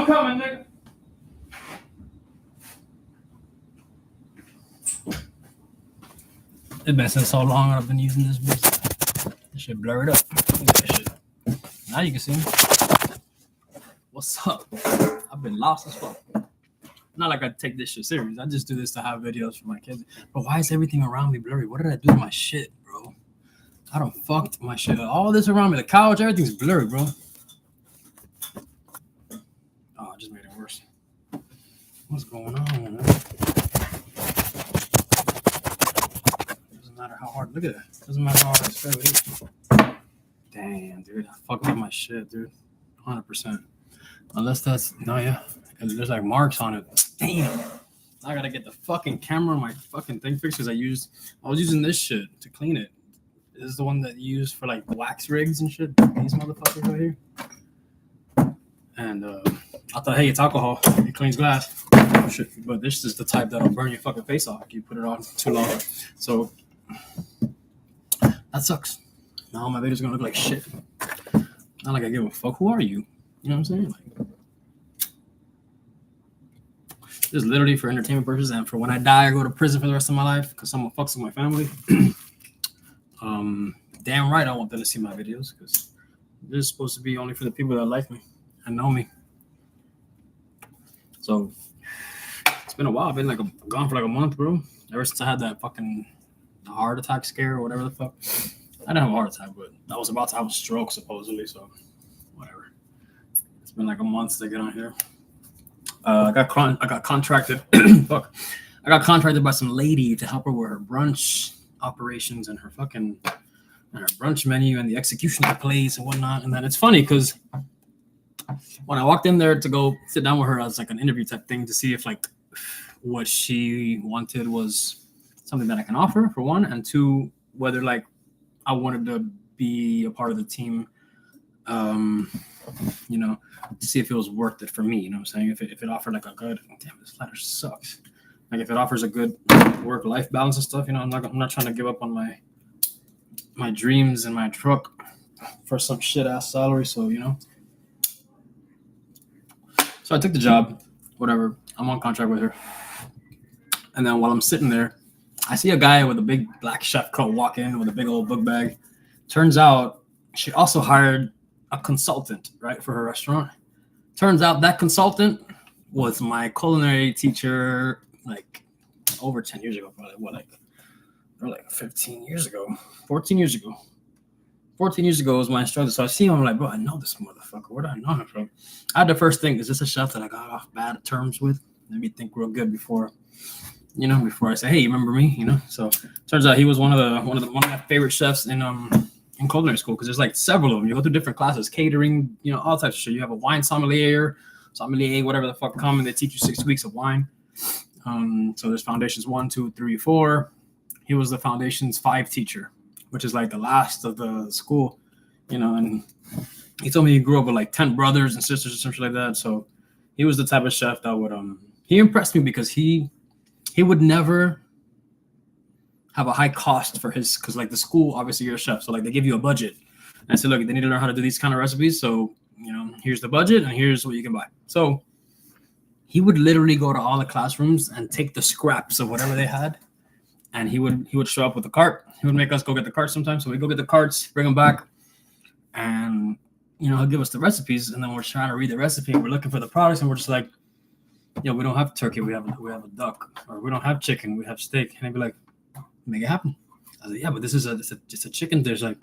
I'm coming, nigga. It's been so long I've been using this bitch. This shit blurred up. Look at that shit. Now you can see me. What's up? I've been lost as fuck. Not like I take this shit serious. I just do this to have videos for my kids. But why is everything around me blurry? What did I do to my shit, bro? I done fucked my shit. All this around me, the couch, everything's blurry, bro. Oh, I just made it worse. What's going on, man? Doesn't matter how hard. Look at that. Doesn't matter how hard I scrub it. Damn, dude. I fucked up my shit, dude. 100%. Unless that's there's like marks on it. Damn. I gotta get the fucking camera on my fucking thing fixed because I was using this shit to clean it. This is the one that you use for like wax rigs and shit. These motherfuckers right here. And I thought, hey, it's alcohol. It cleans glass. Shit. But this is the type that'll burn your fucking face off if you put it on too long. So that sucks. Now my video's gonna look like shit. Not like I give a fuck. Who are you? You know what I'm saying? Like, this is literally for entertainment purposes and for when I die or go to prison for the rest of my life because someone fucks with my family. Damn right I want them to see my videos because this is supposed to be only for the people that like me and know me. So it's been a while. I've been gone for like a month, bro. Ever since I had that fucking heart attack scare or whatever the fuck. I didn't have a heart attack, but I was about to have a stroke supposedly. So whatever. It's been like a month to get on here. I got contracted. Fuck. I got contracted by some lady to help her with her brunch operations and her brunch menu and the execution of the plates and whatnot. And then it's funny because when I walked in there to go sit down with her as like an interview type thing to see if like what she wanted was something that I can offer for one, and two, whether like I wanted to be a part of the team, you know, to see if it was worth it for me. You know what I'm saying? If it offered like a good, damn, this ladder sucks. Like if it offers a good work-life balance and stuff, you know, I'm not trying to give up on my dreams and my truck for some shit ass salary. So, you know. So I took the job, whatever. I'm on contract with her. And then while I'm sitting there, I see a guy with a big black chef coat walk in with a big old book bag. Turns out she also hired a consultant, right, for her restaurant. Turns out that consultant was my culinary teacher like over 10 years ago, probably. Or like 15 years ago, 14 years ago. 14 years ago was my instructor. So I see him, I'm like, bro, I know this motherfucker. Where do I know him from? I had the first thing, is this a chef that I got off bad terms with? Let me think real good before I say, hey, you remember me? You know? So turns out he was one of my favorite chefs in culinary school, because there's like several of them. You go through different classes, catering, you know, all types of shit. You have a wine sommelier, whatever the fuck common. They teach you 6 weeks of wine. So there's foundations 1, 2, 3, 4. He was the foundations 5 teacher, which is like the last of the school, you know. And he told me he grew up with like 10 brothers and sisters or something like that. So he was the type of chef that would he impressed me because he would never have a high cost for his, because like the school, obviously you're a chef, so like they give you a budget. And I said, look, they need to learn how to do these kind of recipes. So, you know, here's the budget and here's what you can buy. So he would literally go to all the classrooms and take the scraps of whatever they had. And he would show up with a cart. He would make us go get the carts sometimes. So we go get the carts, bring them back. And, you know, he'll give us the recipes. And then we're trying to read the recipe. And we're looking for the products. And we're just like, yo, we don't have turkey. We have a duck. Or we don't have chicken. We have steak. And he'd be like, make it happen. I was like, yeah, but this is just a chicken dish. Like,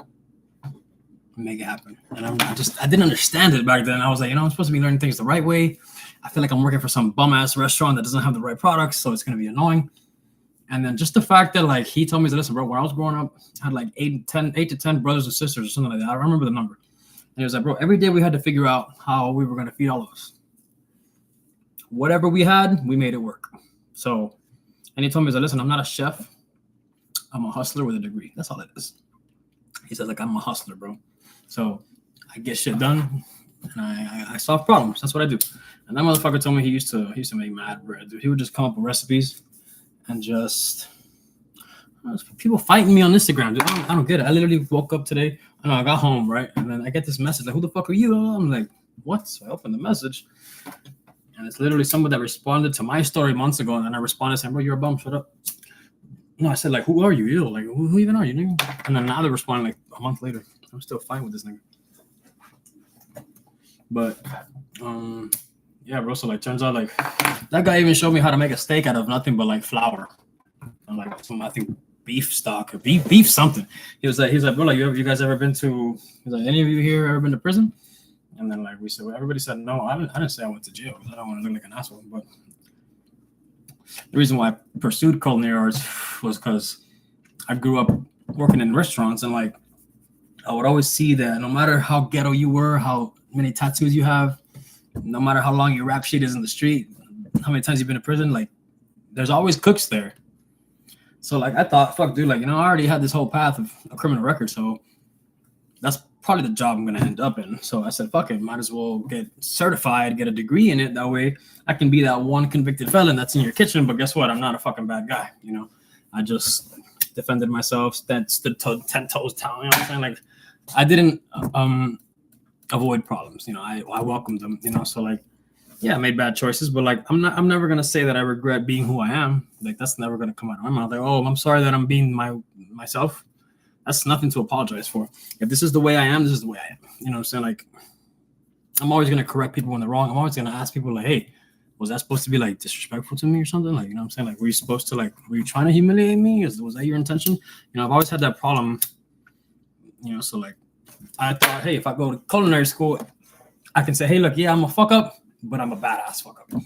make it happen. And I didn't understand it back then. I was like, you know, I'm supposed to be learning things the right way. I feel like I'm working for some bum ass restaurant that doesn't have the right products, so it's gonna be annoying. And then just the fact that like he told me, listen, bro, when I was growing up, I had like 8 to 10 brothers and sisters or something like that. I remember the number. And he was like, bro, every day we had to figure out how we were gonna feed all of us. Whatever we had, we made it work. So, and he told me, listen, I'm not a chef. I'm a hustler with a degree. That's all it is. He says, like, I'm a hustler, bro. So I get shit done and I solve problems. That's what I do. And that motherfucker told me he used to make mad bread, dude. He would just come up with recipes and just people fighting me on Instagram, dude. I don't get it. I literally woke up today. I got home, right? And then I get this message like, who the fuck are you? I'm like, what? So I opened the message, and it's literally someone that responded to my story months ago, and then I responded saying, "Bro, you're a bum. Shut up." No, I said, like, who are you? Ew, like, who even are you, nigga? And then now they're responding like a month later. I'm still fine with this nigga. But yeah, bro. So like, turns out like that guy even showed me how to make a steak out of nothing but like flour and like some, I think, beef stock or beef something. He was like, bro, like, you guys ever been to? He's like, any of you here ever been to prison? And then like we said, well, everybody said no. I didn't say I went to jail because I don't want to look like an asshole. But the reason why I pursued culinary arts was because I grew up working in restaurants, and like I would always see that no matter how ghetto you were, how many tattoos you have, no matter how long your rap sheet is in the street, how many times you've been to prison, like there's always cooks there. So like I thought, fuck, dude, like, you know, I already had this whole path of a criminal record, so that's probably the job I'm gonna end up in. So I said, fuck it, might as well get certified, get a degree in it. That way I can be that one convicted felon that's in your kitchen. But guess what? I'm not a fucking bad guy. You know, I just defended myself, stood 10 toes down. You know what I'm saying? Like I didn't avoid problems. You know, I welcomed them. You know, so like, yeah, I made bad choices, but like I'm never gonna say that I regret being who I am. Like that's never gonna come out of my mouth. Like, oh, I'm sorry that I'm being myself. That's nothing to apologize for. If this is the way I am, this is the way I am. You know what I'm saying? Like, I'm always going to correct people when they're wrong. I'm always going to ask people, like, hey, was that supposed to be, like, disrespectful to me or something? Like, you know what I'm saying? Like, were you supposed to, like, were you trying to humiliate me? Was that your intention? You know, I've always had that problem, you know, so, like, I thought, hey, if I go to culinary school, I can say, hey, look, yeah, I'm a fuck up, but I'm a badass fuck up.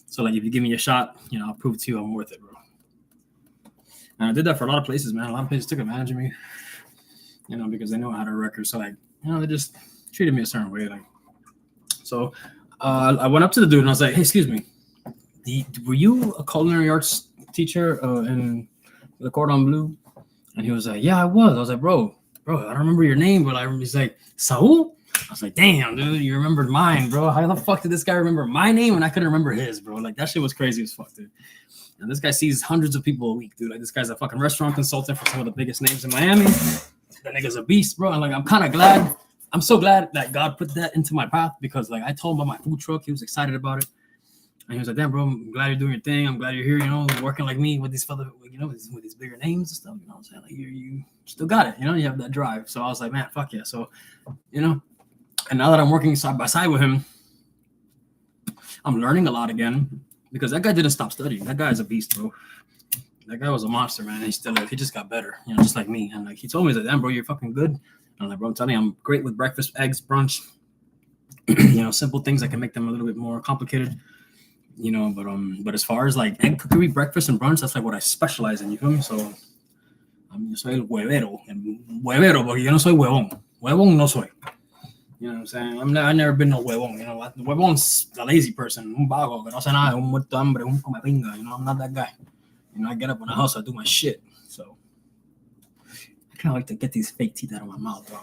So, like, if you give me a shot, you know, I'll prove to you I'm worth it, bro. And I did that for a lot of places, man. A lot of places took advantage of me, you know, because they know I had a record. So, like, you know, they just treated me a certain way. Like, so I went up to the dude and I was like, hey, excuse me, were you a culinary arts teacher in the Cordon Bleu? And he was like, yeah, I was. I was like, bro, I don't remember your name, but he's like, Saul? I was like, damn, dude, you remembered mine, bro. How the fuck did this guy remember my name and I couldn't remember his, bro? Like, that shit was crazy as fuck, dude. And this guy sees hundreds of people a week, dude. Like, this guy's a fucking restaurant consultant for some of the biggest names in Miami. That nigga's a beast, bro. And like, I'm kind of glad. I'm so glad that God put that into my path because, like, I told him about my food truck. He was excited about it. And he was like, damn, bro, I'm glad you're doing your thing. I'm glad you're here, you know, working like me with these you know, with these bigger names and stuff. You know what I'm saying? Like, you still got it. You know, you have that drive. So I was like, man, fuck yeah. So, you know, and now that I'm working side by side with him, I'm learning a lot again. Because that guy didn't stop studying. That guy is a beast, bro. That guy was a monster, man. He just got better, you know, just like me. And like he told me, he's like, damn, bro, you're fucking good. And I'm like, bro, I'm telling you, I'm great with breakfast, eggs, brunch. You know, simple things. I can make them a little bit more complicated. You know, but as far as like egg cookery, breakfast, and brunch, that's like what I specialize in. You feel me? So yo soy el huevero, porque yo no soy huevón. Huevón no soy. You know what I'm saying? I've never been no huevón. You know, the huevón's a lazy person, un vago, que no hace nada, un muerto hambre, un come pinga. You know, I'm not that guy. You know, I get up in the house, I do my shit. So I kind of like to get these fake teeth out of my mouth, bro.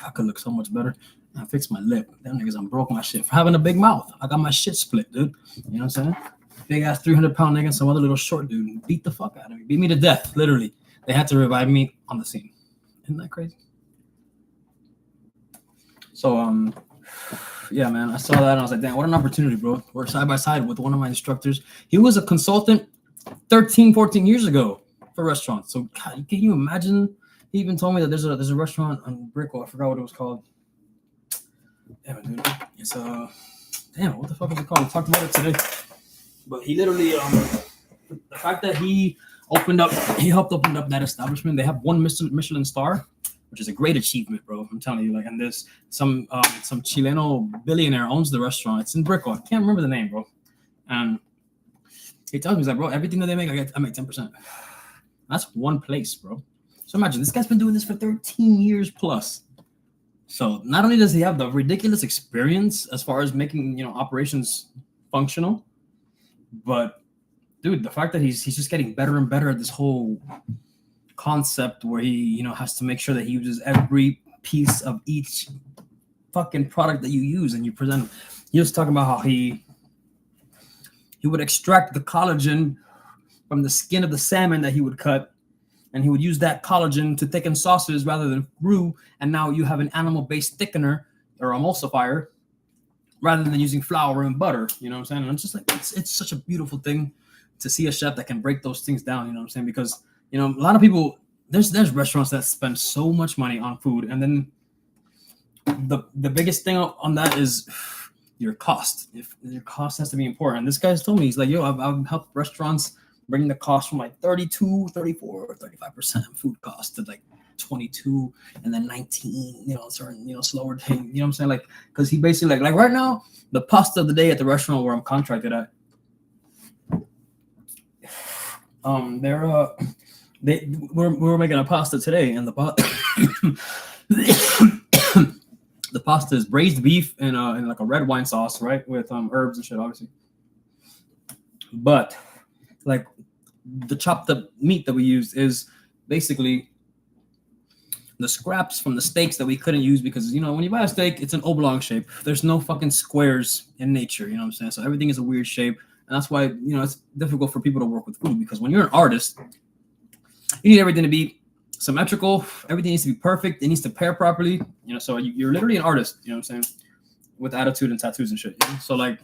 I could look so much better. I fixed my lip. Them niggas, I'm broke my shit for having a big mouth. I got my shit split, dude. You know what I'm saying? Big ass 300-pound nigga and some other little short dude beat the fuck out of me. Beat me to death, literally. They had to revive me on the scene. Isn't that crazy? So, yeah, man, I saw that and I was like, damn, what an opportunity, bro. Work side by side with one of my instructors. He was a consultant 13, 14 years ago for restaurants. So, God, can you imagine? He even told me that there's a restaurant on Brickell. I forgot what it was called. Damn it, dude. It's damn, what the fuck is it called? We talked about it today. But he literally, the fact that he helped open up that establishment. They have one Michelin star, which is a great achievement, bro. I'm telling you, like, and there's some Chileno billionaire owns the restaurant. It's in Brickell. I can't remember the name, bro. And he tells me, he's like, bro, everything that they make, I make 10%. That's one place, bro. So imagine this guy's been doing this for 13 years plus. So not only does he have the ridiculous experience as far as making, you know, operations functional, but dude, the fact that he's just getting better and better at this whole concept where he, you know, has to make sure that he uses every piece of each fucking product that you use and you present. He was talking about how he would extract the collagen from the skin of the salmon that he would cut, and he would use that collagen to thicken sauces rather than roux, and now you have an animal-based thickener or emulsifier rather than using flour and butter. You know what I'm saying? And it's just like it's such a beautiful thing to see a chef that can break those things down. You know what I'm saying? Because a lot of people, there's restaurants that spend so much money on food, and then the biggest thing on that is your cost. If your cost has to be important. This guy's told me, he's like, yo, I've helped restaurants bring the cost from like 32, 34, or 35% food cost to like 22 and then 19, certain, slower thing. You know what I'm saying? Like, because he basically like right now, the pasta of the day at the restaurant where I'm contracted at, we're making a pasta today, and the the pasta is braised beef in like a red wine sauce, right, with herbs and shit, obviously. But like the chopped up meat that we used is basically the scraps from the steaks that we couldn't use because when you buy a steak, it's an oblong shape. There's no fucking squares in nature. You know what I'm saying? So everything is a weird shape, and that's why it's difficult for people to work with food, because when you're an artist, you need everything to be symmetrical. Everything needs to be perfect. It needs to pair properly. So you're literally an artist. You know what I'm saying? With attitude and tattoos and shit. So like,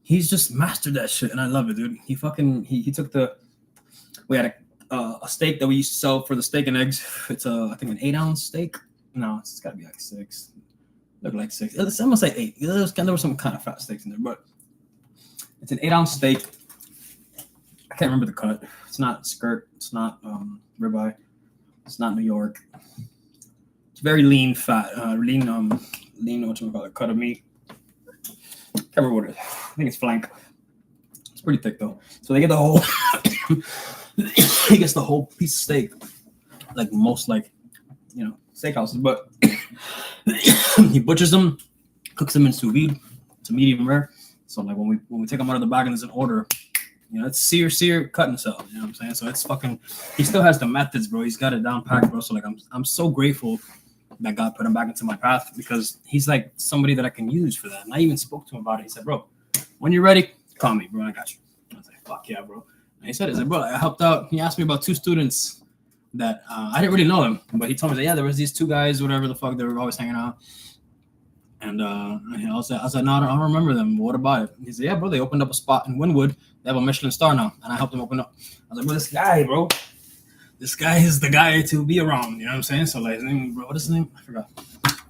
he's just mastered that shit, and I love it, dude. He took we had a steak that we used to sell for the steak and eggs. It's I think an 8-ounce steak. No, it's got to be like 6. Look like 6. I'm gonna say 8. There was some kind of fat steaks in there, but it's an 8-ounce steak. I can't remember the cut. It's not skirt. It's not ribeye. It's not New York. It's very lean, fat, lean. What you call it? Cut of meat. Can't remember what it is. I think it's flank. It's pretty thick though. So they get the whole. He gets the whole piece of steak, like most steakhouses. But he butchers them, cooks them in sous vide. It's a medium rare. So like when we take them out of the bag and there's an order. It's sear, cut and sell. You know what I'm saying? So it's fucking. He still has the methods, bro. He's got it down packed, bro. So like, I'm so grateful that God put him back into my path, because he's like somebody that I can use for that. And I even spoke to him about it. He said, "Bro, when you're ready, call me, bro. I got you." I was like, "Fuck yeah, bro." And he said, "Bro, I helped out." He asked me about 2 students that I didn't really know them, but he told me that there was these 2 guys, whatever the fuck, they were always hanging out. And I was like, no, I don't remember them. What about it? He said, yeah, bro, they opened up a spot in Wynwood. They have a Michelin star now, and I helped them open up. I was like, bro, this guy is the guy to be around. You know what I'm saying? So like, his name, bro, what is his name? I forgot.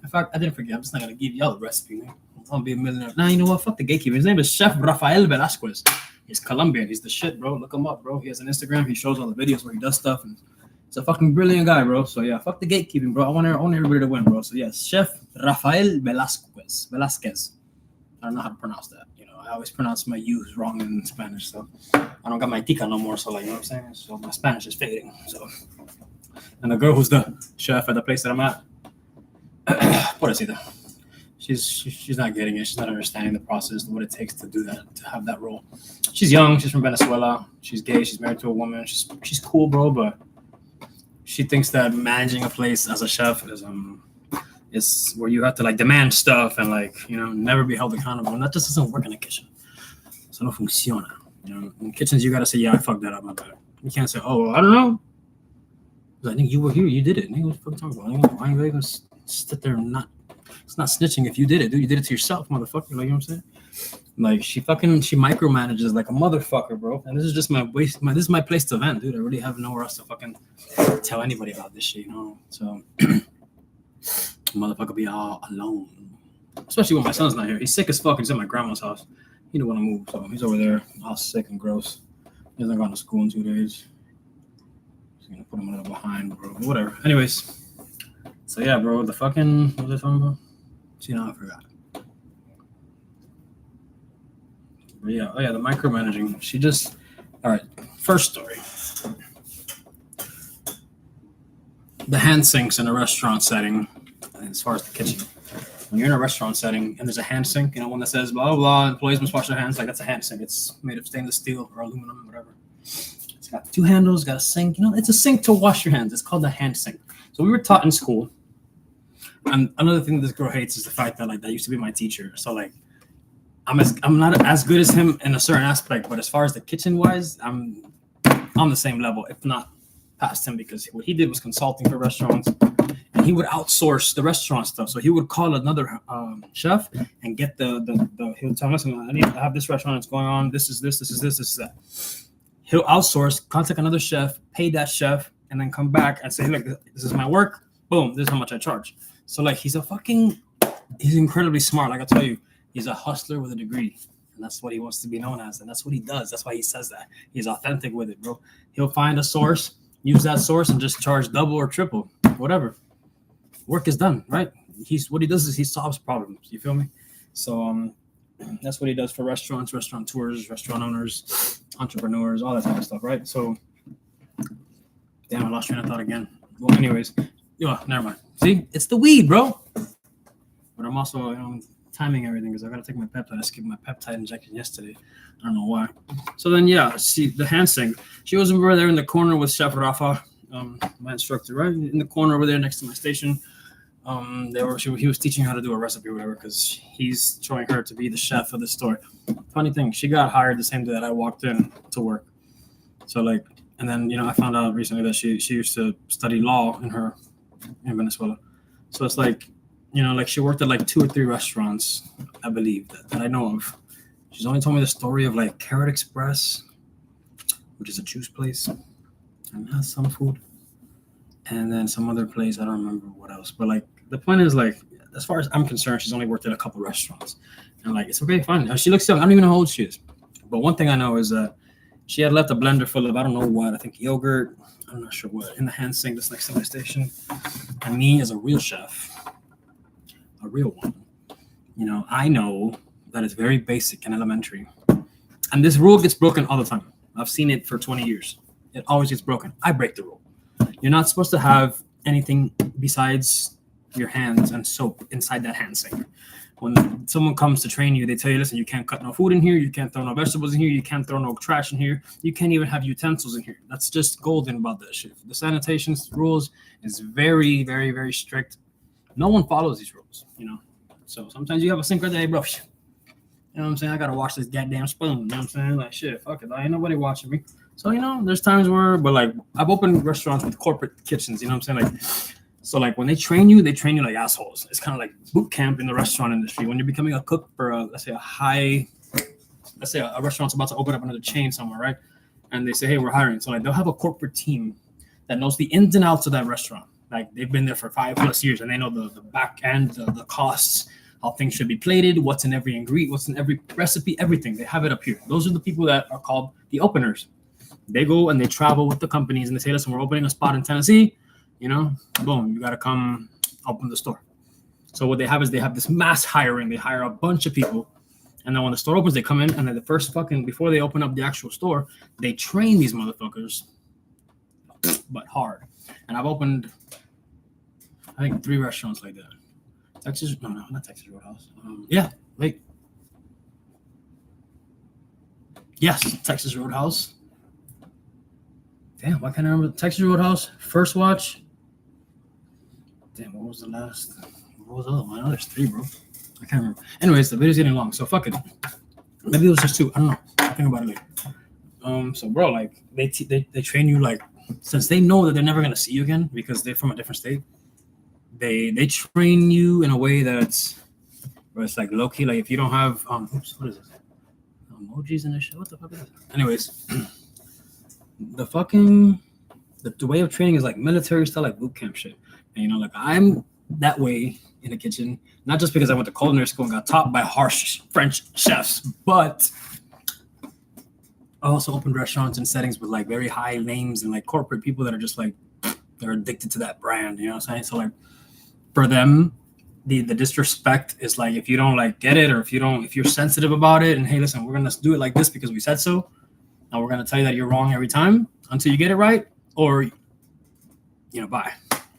In fact, I didn't forget. I'm just not gonna give y'all the recipe. Man. I'll be a millionaire. Nah, you know what? Fuck the gatekeeper. His name is Chef Rafael Velasquez. He's Colombian. He's the shit, bro. Look him up, bro. He has an Instagram. He shows all the videos where he does stuff, and he's a fucking brilliant guy, bro. So yeah, fuck the gatekeeping, bro. I want everybody to win, bro. So yes, Chef Rafael Velasquez. I don't know how to pronounce that. I always pronounce my U's wrong in Spanish, so I don't got my tica no more. So like, you know what I'm saying? So my Spanish is fading. So, and the girl who's the chef at the place that I'm at, pobrecita, she's not getting it. She's not understanding the process, what it takes to do that, to have that role. She's young. She's from Venezuela. She's gay. She's married to a woman. She's cool, bro, but she thinks that managing a place as a chef is where you have to like demand stuff and like, never be held accountable. And that just doesn't work in a kitchen. So no funciona. In kitchens, you got to say, yeah, I fucked that up, my bad. You can't say, oh, I don't know. Like, nigga, you were here, you did it. Nigga, what the fuck you talking about? Why are you even sit there and it's not snitching if you did it, dude. You did it to yourself, motherfucker. Like, you know what I'm saying? Like, she micromanages like a motherfucker, bro. And this is just this is my place to vent, dude. I really have nowhere else to fucking tell anybody about this shit, So, motherfucker be all alone. Especially when my son's not here. He's sick as fuck. He's at my grandma's house. He didn't want to move, so he's over there all sick and gross. He hasn't gone to school in 2 days. He's gonna put him a little behind, bro. But whatever. Anyways. So yeah, bro, the fucking, what was I talking about? See, now I forgot. But yeah, the micromanaging. All right, first story. The hand sinks in a restaurant setting, as far as the kitchen. When you're in a restaurant setting and there's a hand sink, one that says blah, blah, blah, employees must wash their hands, like that's a hand sink. It's made of stainless steel or aluminum, whatever. It's got 2 handles, got a sink. It's a sink to wash your hands. It's called a hand sink. So we were taught in school. And another thing this girl hates is the fact that, like, that used to be my teacher. So, like, I'm not as good as him in a certain aspect, but as far as the kitchen-wise, I'm on the same level, if not past him, because what he did was consulting for restaurants. And he would outsource the restaurant stuff. So he would call another chef and get the he'll tell him, listen, I have this restaurant that's going on. This is that. He'll outsource, contact another chef, pay that chef, and then come back and say, look, this is my work. Boom, this is how much I charge. So like he's incredibly smart. Like I tell you, he's a hustler with a degree. And that's what he wants to be known as. And that's what he does. That's why he says that. He's authentic with it, bro. He'll find a source, use that source, and just charge double or triple, whatever. Work is done, right? What he does is he solves problems. You feel me? So that's what he does for restaurants, restaurateurs, restaurant owners, entrepreneurs, all that type of stuff, right? So, damn, I lost train of thought again. Well, anyways, never mind. See, it's the weed, bro. But I'm also, timing everything because I gotta take my peptide. I skipped my peptide injection yesterday. I don't know why. So then, see the hand sink. She was over there in the corner with Chef Rafa, my instructor, right in the corner over there next to my station. He was teaching her how to do a recipe or whatever because he's showing her to be the chef of the store. Funny thing, she got hired the same day that I walked in to work. So and then I found out recently that she used to study law in Venezuela. So it's she worked at 2 or 3 restaurants, I believe, that I know of. She's only told me the story of Carrot Express, which is a juice place, and has some food. And then some other place, I don't remember what else. But the point is as far as I'm concerned, she's only worked at a couple restaurants. And it's okay, fine. She looks young. I don't even know how old she is. But one thing I know is that she had left a blender full of, I don't know what, I think yogurt, I'm not sure what, in the hand sink that's next to my station. And me as a real chef, a real one, I know that it's very basic and elementary. And this rule gets broken all the time. I've seen it for 20 years. It always gets broken. I break the rule. You're not supposed to have anything besides your hands and soap inside that hand sink. When someone comes to train you, they tell you, listen, you can't cut no food in here. You can't throw no vegetables in here. You can't throw no trash in here. You can't even have utensils in here. That's just golden about that shit. The sanitation rules is very, very, very strict. No one follows these rules, So sometimes you have a sink right there, hey, bro. You know what I'm saying? I got to wash this goddamn spoon. You know what I'm saying? Shit, fuck it. Ain't nobody watching me. So, there's times where, but I've opened restaurants with corporate kitchens, you know what I'm saying? So when they train you like assholes. It's kind of like boot camp in the restaurant industry. When you're becoming a cook for let's say a restaurant's about to open up another chain somewhere, right? And they say, hey, we're hiring. So they'll have a corporate team that knows the ins and outs of that restaurant. They've been there for 5+ years and they know the back end, the costs, how things should be plated, what's in every ingredient, what's in every recipe, everything. They have it up here. Those are the people that are called the openers. They go and they travel with the companies and they say, listen, we're opening a spot in Tennessee. Boom, you got to come open the store. So what they have is they have this mass hiring. They hire a bunch of people. And then when the store opens, they come in and then before they open up the actual store, they train these motherfuckers, but hard. And I've opened, I think, 3 restaurants like that. Not Texas Roadhouse. Yes, Texas Roadhouse. Damn, why can't I remember? Texas Roadhouse, First Watch. Damn, what was the last? What was the other one? I know there's 3, bro. I can't remember. Anyways, the video's getting long, so fuck it. Maybe it was just 2. I don't know. I'll think about it later. So, bro, they train you since they know that they're never gonna see you again because they're from a different state. They train you in a way that's where it's low key. If you don't have what is this? Emojis in this shit. What the fuck is this? Anyways. The way of training is military style, boot camp shit. And I'm that way in the kitchen, not just because I went to culinary school and got taught by harsh French chefs, but I also opened restaurants in settings with very high names and corporate people that are just they're addicted to that brand. You know what I'm saying? So for them, the disrespect is if you don't get it or if you're sensitive about it and hey, listen, we're gonna do it like this because we said so. And we're going to tell you that you're wrong every time until you get it right or, bye.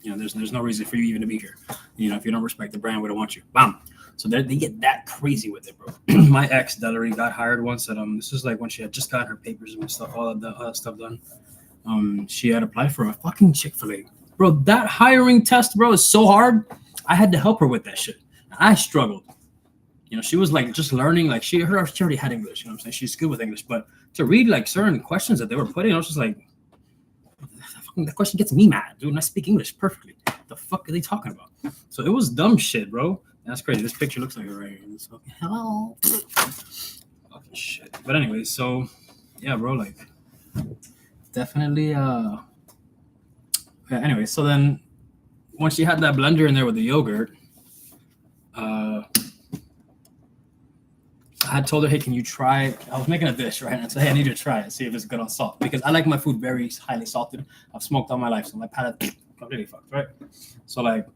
There's no reason for you even to be here. If you don't respect the brand, we don't want you. Bam. So they get that crazy with it, bro. My ex, Delary, got hired once at, this is when she had just got her papers and stuff, all that stuff done. She had applied for a fucking Chick-fil-A. Bro, that hiring test, bro, is so hard. I had to help her with that shit. I struggled. She was just learning, she already had English, you know what I'm saying? She's good with English, but to read certain questions that they were putting, I was just that question gets me mad, dude, and I speak English perfectly. the fuck are they talking about? So it was dumb shit, bro. That's crazy. This picture looks like it right here. So, hello. Fucking shit. But anyway, so yeah, bro, like definitely yeah, anyway, so then when she had that blender in there with the yogurt, I had told her, hey, can you try? I was making a dish, right? And I said, hey, I need you to try it, see if it's good on salt. Because I like my food very highly salted. I've smoked all my life, so my palate completely fucked, right? So, like,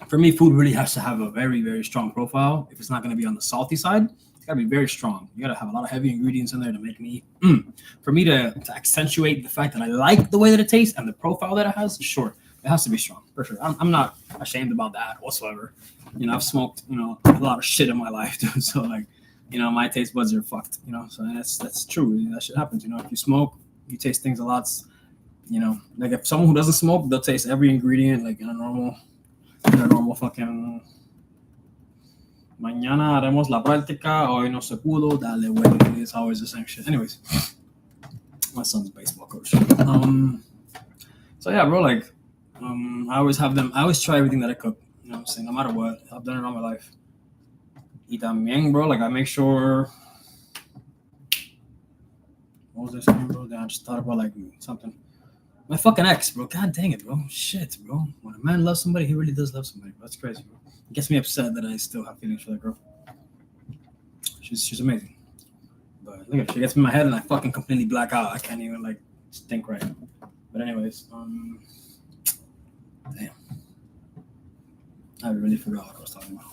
for me, food really has to have a very, very strong profile. If it's not going to be on the salty side, it's got to be very strong. You got to have a lot of heavy ingredients in there to make me, for me to accentuate the fact that I like the way that it tastes and the profile that it has, sure. It has to be strong, for sure. I'm not ashamed about that whatsoever. You know, I've smoked, a lot of shit in my life, dude. So, like, my taste buds are fucked, So that's true. That shit happens, If you smoke, you taste things a lot, Like, if someone who doesn't smoke, they'll taste every ingredient, like, in a normal fucking... Mañana haremos la práctica, hoy no se pudo, dale, güey. It's always the same shit. Anyways, my son's a baseball coach. So, yeah, bro, like, I always try everything that I cook. You know what I'm saying? No matter what. I've done it all my life. Y también, bro, like I make sure. What was this name, bro? I just thought about like something. My fucking ex, bro. God dang it, bro. Shit, bro. When a man loves somebody, he really does love somebody. Bro. That's crazy, bro. It gets me upset that I still have feelings for that girl. She's amazing. But look at it. She gets me in my head and I fucking completely black out. I can't even like think right. But anyways, damn. I really forgot what I was talking about.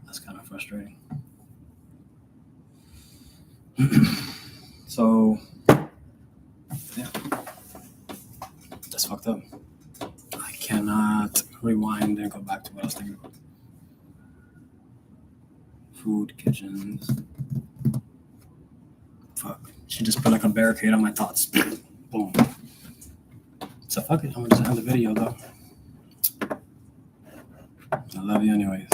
That's kind of frustrating. So, yeah. That's fucked up. I cannot rewind and go back to what I was thinking about. Food, kitchens. Fuck. She just put like a barricade on my thoughts. Boom. So fuck it. I'm gonna just end the video though. I love you anyways.